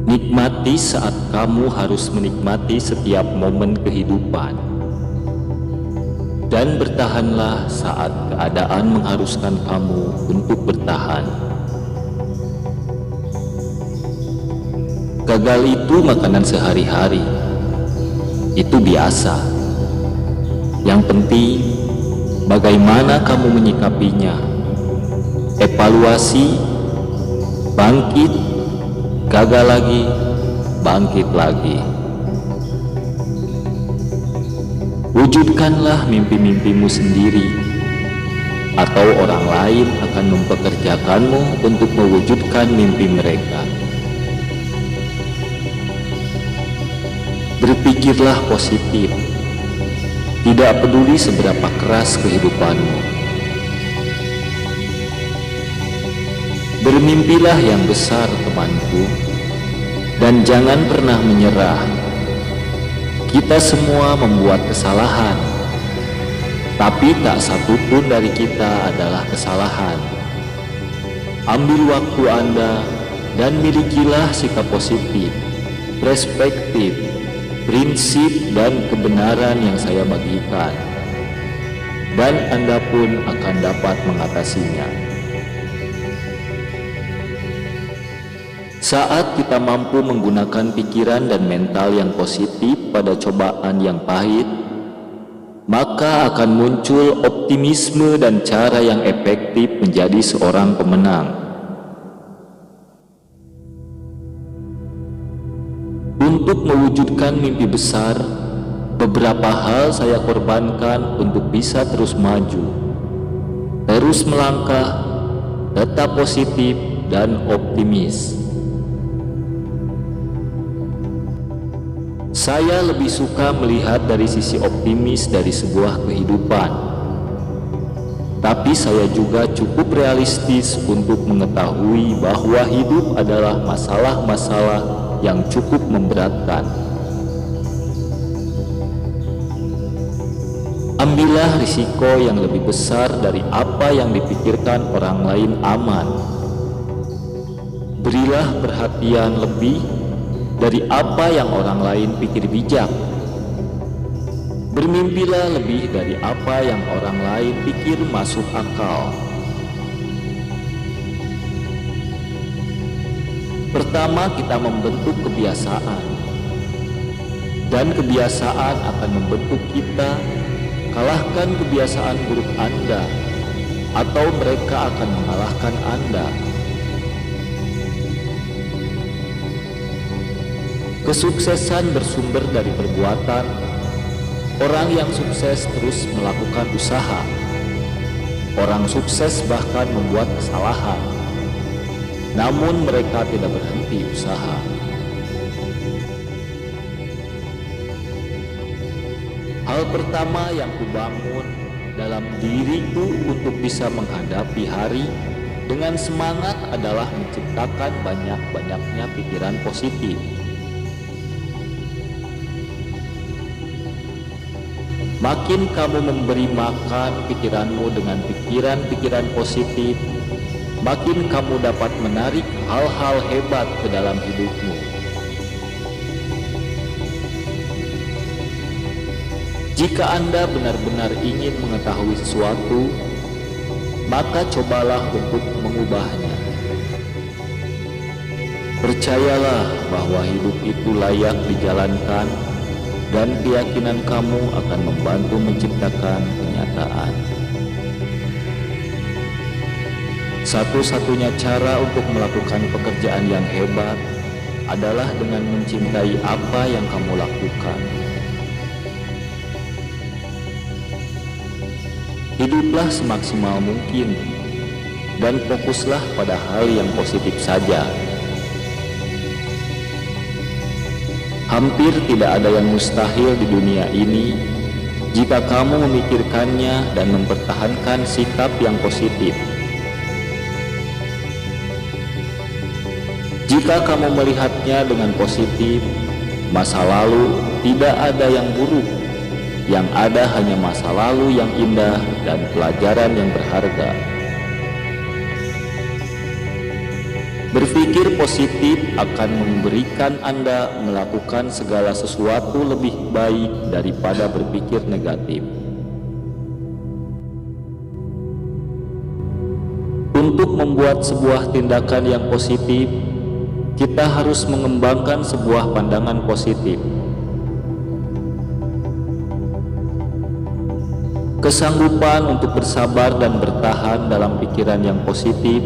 Nikmati saat kamu harus menikmati setiap momen kehidupan, dan bertahanlah saat keadaan mengharuskan kamu untuk bertahan. Gagal itu makanan sehari-hari, itu biasa. Yang penting, bagaimana kamu menyikapinya. Evaluasi, bangkit, gagal lagi, bangkit lagi. Wujudkanlah mimpi-mimpimu sendiri, atau orang lain akan mempekerjakanmu untuk mewujudkan mimpi mereka. Berpikirlah positif, tidak peduli seberapa keras kehidupanmu. Bermimpilah yang besar, temanku, dan jangan pernah menyerah. Kita semua membuat kesalahan, tapi tak satu pun dari kita adalah kesalahan. Ambil waktu Anda dan milikilah sikap positif, perspektif, prinsip dan kebenaran yang saya bagikan, dan Anda pun akan dapat mengatasinya. Saat kita mampu menggunakan pikiran dan mental yang positif pada cobaan yang pahit, maka akan muncul optimisme dan cara yang efektif menjadi seorang pemenang. Untuk mewujudkan mimpi besar, beberapa hal saya korbankan untuk bisa terus maju, terus melangkah, tetap positif dan optimis. Saya lebih suka melihat dari sisi optimis dari sebuah kehidupan, tapi saya juga cukup realistis untuk mengetahui bahwa hidup adalah masalah-masalah yang cukup memberatkan. Ambillah risiko yang lebih besar dari apa yang dipikirkan orang lain aman. Berilah perhatian lebih dari apa yang orang lain pikir bijak. Bermimpilah lebih dari apa yang orang lain pikir masuk akal. Pertama, kita membentuk kebiasaan, dan kebiasaan akan membentuk kita. Kalahkan kebiasaan buruk Anda, atau mereka akan mengalahkan Anda. Kesuksesan bersumber dari perbuatan. Orang yang sukses terus melakukan usaha. Orang sukses bahkan membuat kesalahan, namun mereka tidak berhenti usaha. Hal pertama yang kubangun dalam diriku untuk bisa menghadapi hari dengan semangat adalah menciptakan banyak-banyaknya pikiran positif. Makin kamu memberi makan pikiranmu dengan pikiran-pikiran positif, makin kamu dapat menarik hal-hal hebat ke dalam hidupmu. Jika Anda benar-benar ingin mengetahui sesuatu, maka cobalah untuk mengubahnya. Percayalah bahwa hidup itu layak dijalankan, dan keyakinan kamu akan membantu menciptakan kenyataan. Satu-satunya cara untuk melakukan pekerjaan yang hebat adalah dengan mencintai apa yang kamu lakukan. Hiduplah semaksimal mungkin dan fokuslah pada hal yang positif saja. Hampir tidak ada yang mustahil di dunia ini jika kamu memikirkannya dan mempertahankan sikap yang positif. Jika kamu melihatnya dengan positif, masa lalu tidak ada yang buruk. Yang ada hanya masa lalu yang indah dan pelajaran yang berharga. Berpikir positif akan memberikan Anda melakukan segala sesuatu lebih baik daripada berpikir negatif. Untuk membuat sebuah tindakan yang positif, kita harus mengembangkan sebuah pandangan positif. Kesanggupan untuk bersabar dan bertahan dalam pikiran yang positif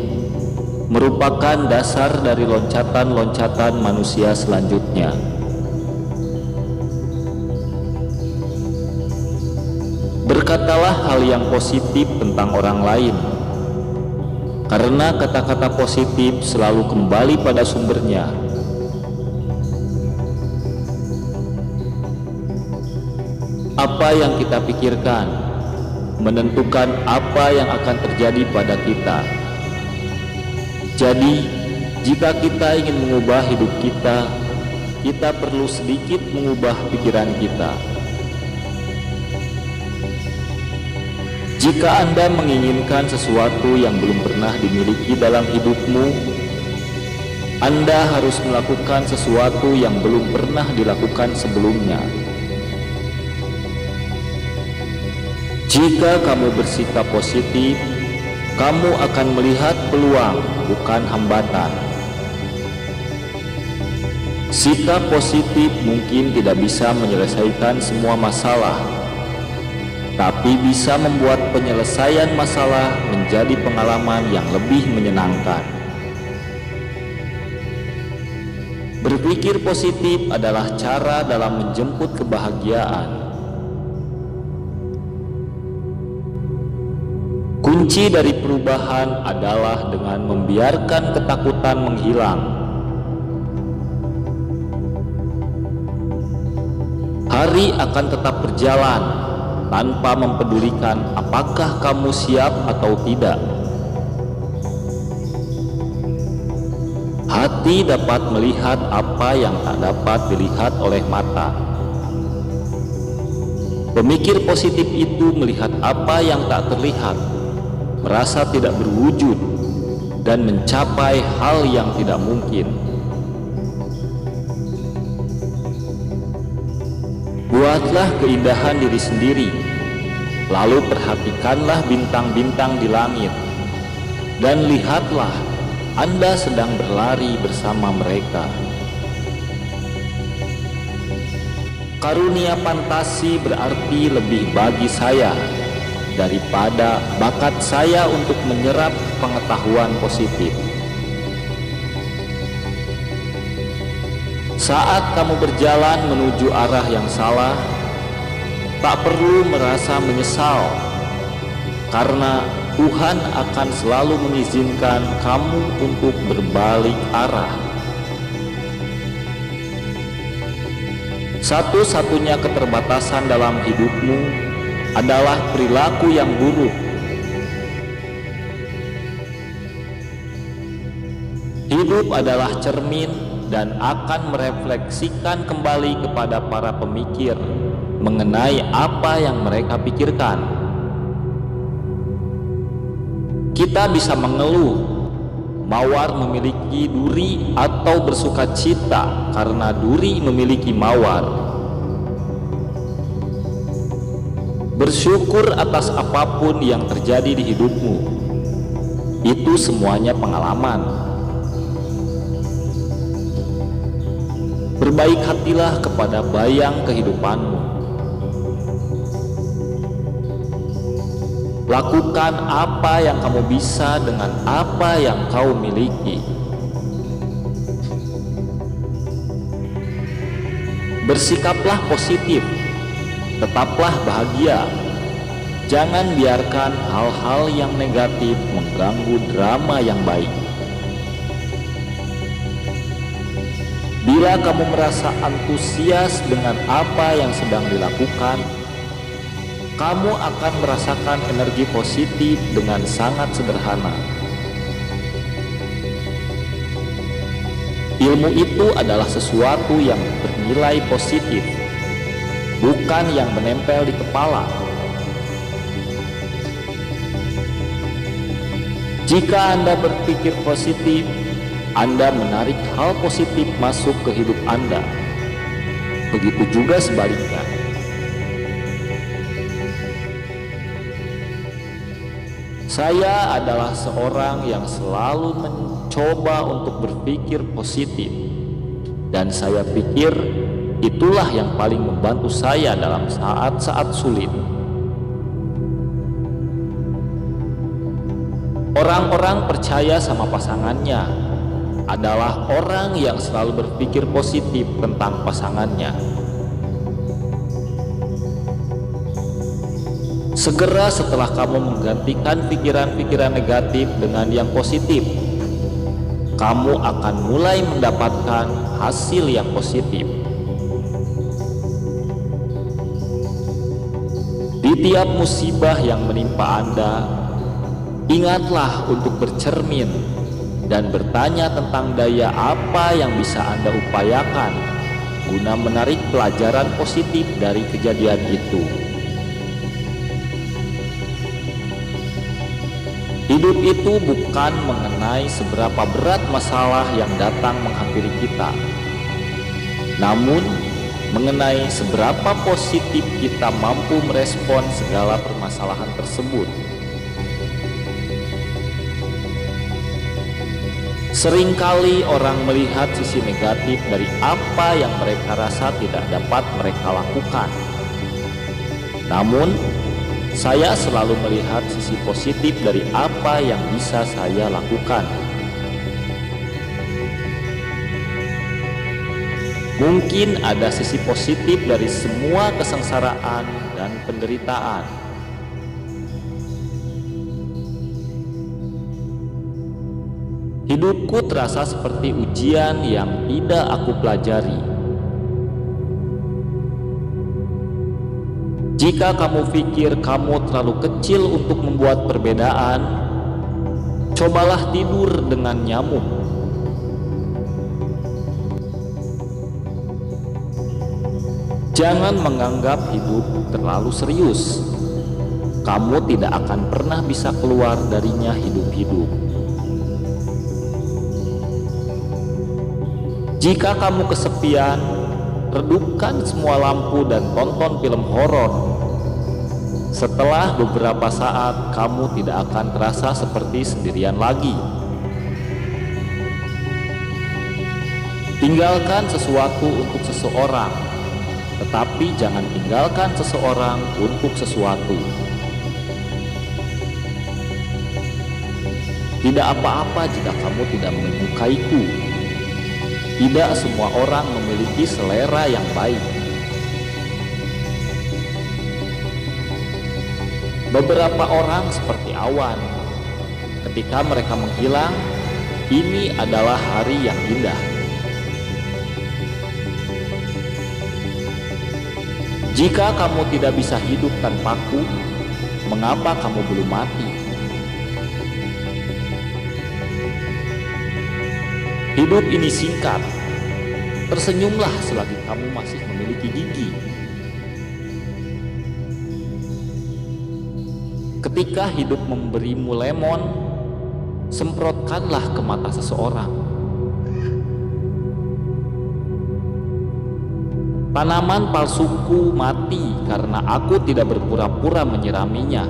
merupakan dasar dari loncatan-loncatan manusia selanjutnya. Berkatalah hal yang positif tentang orang lain, karena kata-kata positif selalu kembali pada sumbernya. Apa yang kita pikirkan menentukan apa yang akan terjadi pada kita. Jadi, jika kita ingin mengubah hidup kita, kita perlu sedikit mengubah pikiran kita. Jika Anda menginginkan sesuatu yang belum pernah dimiliki dalam hidupmu, Anda harus melakukan sesuatu yang belum pernah dilakukan sebelumnya. Jika kamu bersikap positif, kamu akan melihat peluang, bukan hambatan. Sikap positif mungkin tidak bisa menyelesaikan semua masalah, tapi bisa membuat penyelesaian masalah menjadi pengalaman yang lebih menyenangkan. Berpikir positif adalah cara dalam menjemput kebahagiaan. Kunci dari perubahan adalah dengan membiarkan ketakutan menghilang. Hari akan tetap berjalan tanpa mempedulikan apakah kamu siap atau tidak. Hati dapat melihat apa yang tak dapat dilihat oleh mata. Pemikir positif itu melihat apa yang tak terlihat, merasa tidak berwujud, dan mencapai hal yang tidak mungkin. Buatlah keindahan diri sendiri, lalu perhatikanlah bintang-bintang di langit, dan lihatlah Anda sedang berlari bersama mereka. Karunia fantasi berarti lebih bagi saya daripada bakat saya untuk menyerap pengetahuan positif. Saat kamu berjalan menuju arah yang salah, tak perlu merasa menyesal, karena Tuhan akan selalu mengizinkan kamu untuk berbalik arah. Satu-satunya keterbatasan dalam hidupmu adalah perilaku yang buruk. Hidup adalah cermin dan akan merefleksikan kembali kepada para pemikir mengenai apa yang mereka pikirkan. Kita bisa mengeluh, mawar memiliki duri, atau bersuka cita karena duri memiliki mawar. Bersyukur atas apapun yang terjadi di hidupmu. Itu semuanya pengalaman. Berbaik hatilah kepada bayang kehidupanmu. Lakukan apa yang kamu bisa dengan apa yang kau miliki. Bersikaplah positif. Tetaplah bahagia. Jangan biarkan hal-hal yang negatif mengganggu drama yang baik. Bila kamu merasa antusias dengan apa yang sedang dilakukan, kamu akan merasakan energi positif dengan sangat sederhana. Ilmu itu adalah sesuatu yang bernilai positif, bukan yang menempel di kepala. Jika Anda berpikir positif, Anda menarik hal positif masuk ke hidup Anda. Begitu juga sebaliknya. Saya adalah seorang yang selalu mencoba untuk berpikir positif, dan saya pikir itulah yang paling membantu saya dalam saat-saat sulit. Orang-orang percaya sama pasangannya adalah orang yang selalu berpikir positif tentang pasangannya. Segera setelah kamu menggantikan pikiran-pikiran negatif dengan yang positif, kamu akan mulai mendapatkan hasil yang positif. Di tiap musibah yang menimpa Anda, ingatlah untuk bercermin dan bertanya tentang daya apa yang bisa Anda upayakan guna menarik pelajaran positif dari kejadian itu. Hidup itu bukan mengenai seberapa berat masalah yang datang menghampiri kita, namun mengenai seberapa positif kita mampu merespon segala permasalahan tersebut. Seringkali orang melihat sisi negatif dari apa yang mereka rasa tidak dapat mereka lakukan. Namun, saya selalu melihat sisi positif dari apa yang bisa saya lakukan. Mungkin ada sisi positif dari semua kesengsaraan dan penderitaan. Hidupku terasa seperti ujian yang tidak aku pelajari. Jika kamu pikir kamu terlalu kecil untuk membuat perbedaan, cobalah tidur dengan nyamuk. Jangan menganggap hidup terlalu serius. Kamu tidak akan pernah bisa keluar darinya hidup-hidup. Jika kamu kesepian, redupkan semua lampu dan tonton film horor. Setelah beberapa saat, kamu tidak akan terasa seperti sendirian lagi. Tinggalkan sesuatu untuk seseorang, tetapi jangan tinggalkan seseorang untuk sesuatu. Tidak apa-apa jika kamu tidak menyukaiku. Tidak semua orang memiliki selera yang baik. Beberapa orang seperti awan. Ketika mereka menghilang, ini adalah hari yang indah. Jika kamu tidak bisa hidup tanpaku, mengapa kamu belum mati? Hidup ini singkat. Tersenyumlah selagi kamu masih memiliki gigi. Ketika hidup memberimu lemon, semprotkanlah ke mata seseorang. Tanaman palsuku mati karena aku tidak berpura-pura menyiraminya.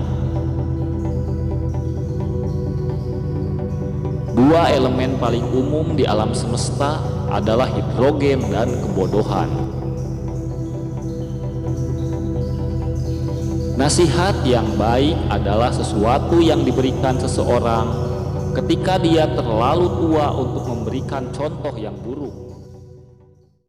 Dua elemen paling umum di alam semesta adalah hidrogen dan kebodohan. Nasihat yang baik adalah sesuatu yang diberikan seseorang ketika dia terlalu tua untuk memberikan contoh yang buruk.